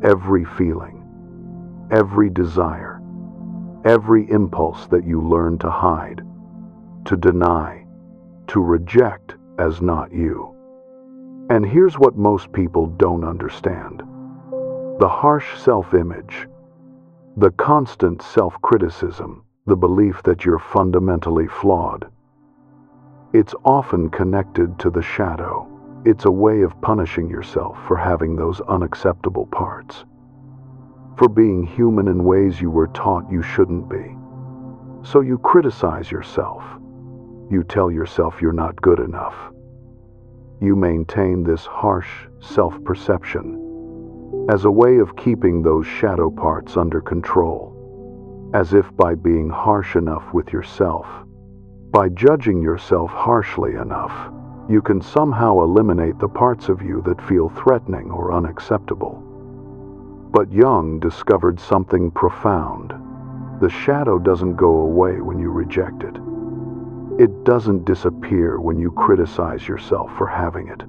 every feeling, every desire, every impulse that you learn to hide, to deny, to reject as not you. And here's what most people don't understand. The harsh self-image, the constant self-criticism, the belief that you're fundamentally flawed, it's often connected to the shadow. It's a way of punishing yourself for having those unacceptable parts, for being human in ways you were taught you shouldn't be. So you criticize yourself. You tell yourself you're not good enough. You maintain this harsh self-perception as a way of keeping those shadow parts under control, as if by being harsh enough with yourself, by judging yourself harshly enough, you can somehow eliminate the parts of you that feel threatening or unacceptable. But Jung discovered something profound. The shadow doesn't go away when you reject it. It doesn't disappear when you criticize yourself for having it.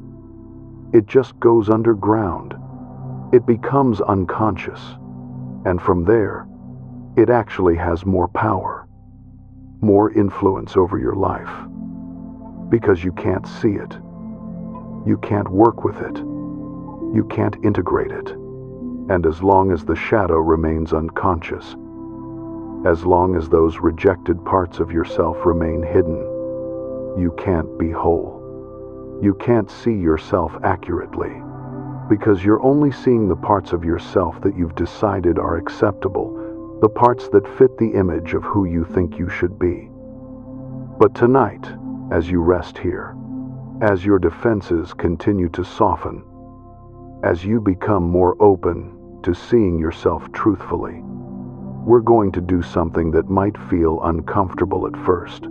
It just goes underground. It becomes unconscious. And from there, it actually has more power, more influence over your life. Because you can't see it. You can't work with it. You can't integrate it. And as long as the shadow remains unconscious, as long as those rejected parts of yourself remain hidden, you can't be whole. You can't see yourself accurately, because you're only seeing the parts of yourself that you've decided are acceptable, the parts that fit the image of who you think you should be. But tonight, as you rest here, as your defenses continue to soften, as you become more open to seeing yourself truthfully, we're going to do something that might feel uncomfortable at first,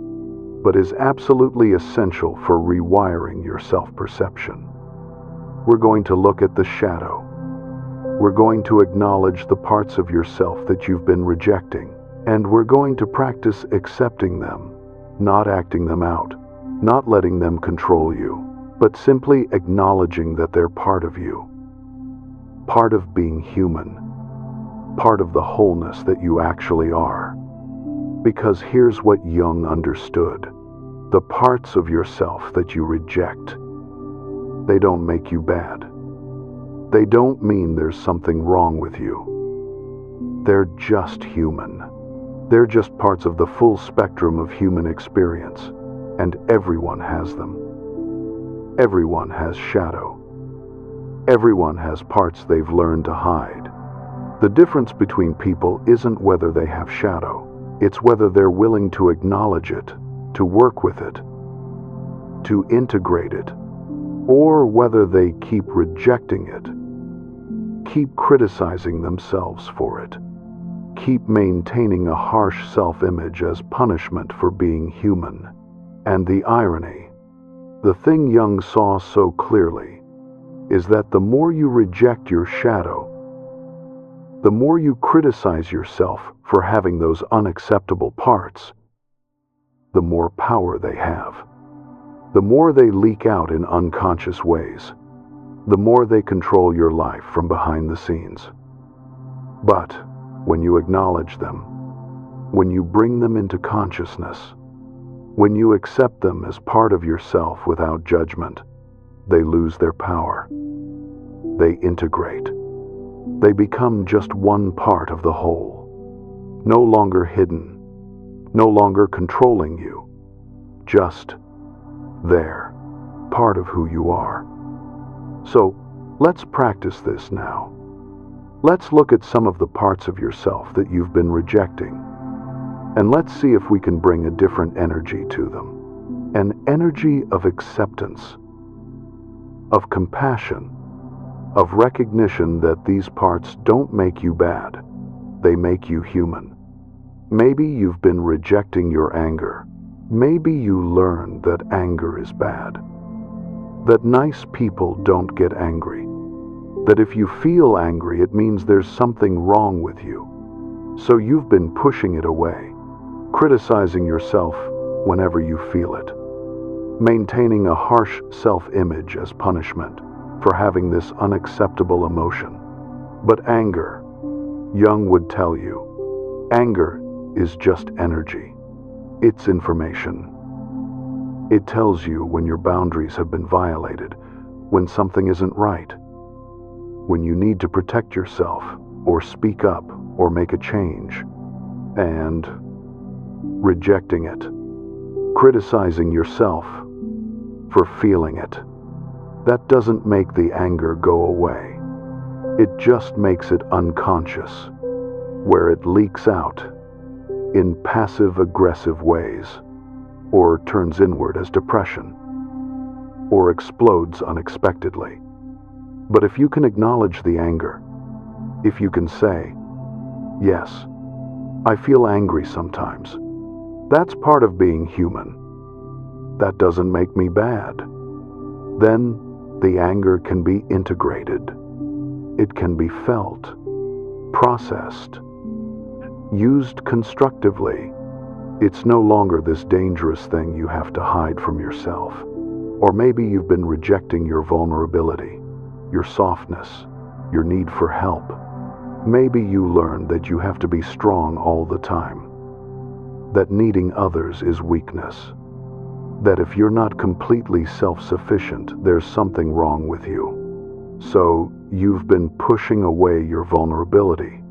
but is absolutely essential for rewiring your self-perception. We're going to look at the shadow. We're going to acknowledge the parts of yourself that you've been rejecting, and we're going to practice accepting them, not acting them out, not letting them control you, but simply acknowledging that they're part of you, part of being human, part of the wholeness that you actually are. Because here's what Jung understood. The parts of yourself that you reject, they don't make you bad. They don't mean there's something wrong with you. They're just human. They're just parts of the full spectrum of human experience, and everyone has them. Everyone has shadow. Everyone has parts they've learned to hide. The difference between people isn't whether they have shadow, it's whether they're willing to acknowledge it, to work with it, to integrate it, or whether they keep rejecting it, keep criticizing themselves for it, keep maintaining a harsh self-image as punishment for being human. And the irony, the thing Jung saw so clearly, is that the more you reject your shadow, the more you criticize yourself for having those unacceptable parts, the more power they have. The more they leak out in unconscious ways, the more they control your life from behind the scenes. But when you acknowledge them, when you bring them into consciousness, when you accept them as part of yourself without judgment, they lose their power. They integrate. They become just one part of the whole, no longer hidden, no longer controlling you, just there, part of who you are. So, let's practice this now. Let's look at some of the parts of yourself that you've been rejecting, and let's see if we can bring a different energy to them. An energy of acceptance, of compassion, of recognition that these parts don't make you bad, they make you human. Maybe you've been rejecting your anger. Maybe you learned that anger is bad, that nice people don't get angry, that if you feel angry it means there's something wrong with you. So you've been pushing it away, criticizing yourself whenever you feel it, maintaining a harsh self-image as punishment for having this unacceptable emotion. But anger, Jung would tell you, anger is just energy. It's information. It tells you when your boundaries have been violated, when something isn't right, when you need to protect yourself, or speak up, or make a change. And rejecting it, criticizing yourself for feeling it, that doesn't make the anger go away. It just makes it unconscious, where it leaks out in passive-aggressive ways, or turns inward as depression, or explodes unexpectedly. But if you can acknowledge the anger, if you can say, yes, I feel angry sometimes, that's part of being human. That doesn't make me bad. Then the anger can be integrated. It can be felt, processed, used constructively. It's no longer this dangerous thing you have to hide from yourself. Or maybe you've been rejecting your vulnerability, your softness, your need for help. Maybe you learned that you have to be strong all the time, that needing others is weakness, that if you're not completely self-sufficient, there's something wrong with you. So you've been pushing away your vulnerability,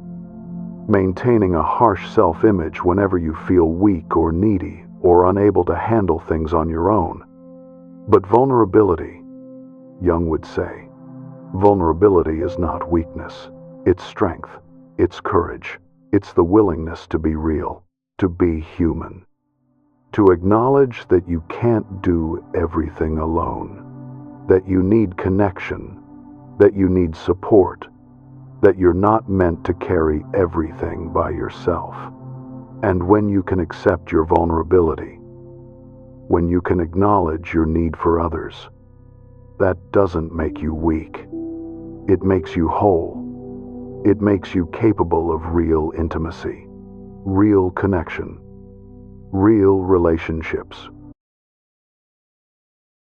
maintaining a harsh self-image whenever you feel weak or needy or unable to handle things on your own. But vulnerability, Jung would say, vulnerability is not weakness. It's strength. It's courage. It's the willingness to be real, to be human, to acknowledge that you can't do everything alone, that you need connection, that you need support, that you're not meant to carry everything by yourself. And when you can accept your vulnerability, when you can acknowledge your need for others, that doesn't make you weak. It makes you whole. It makes you capable of real intimacy, real connection, real relationships,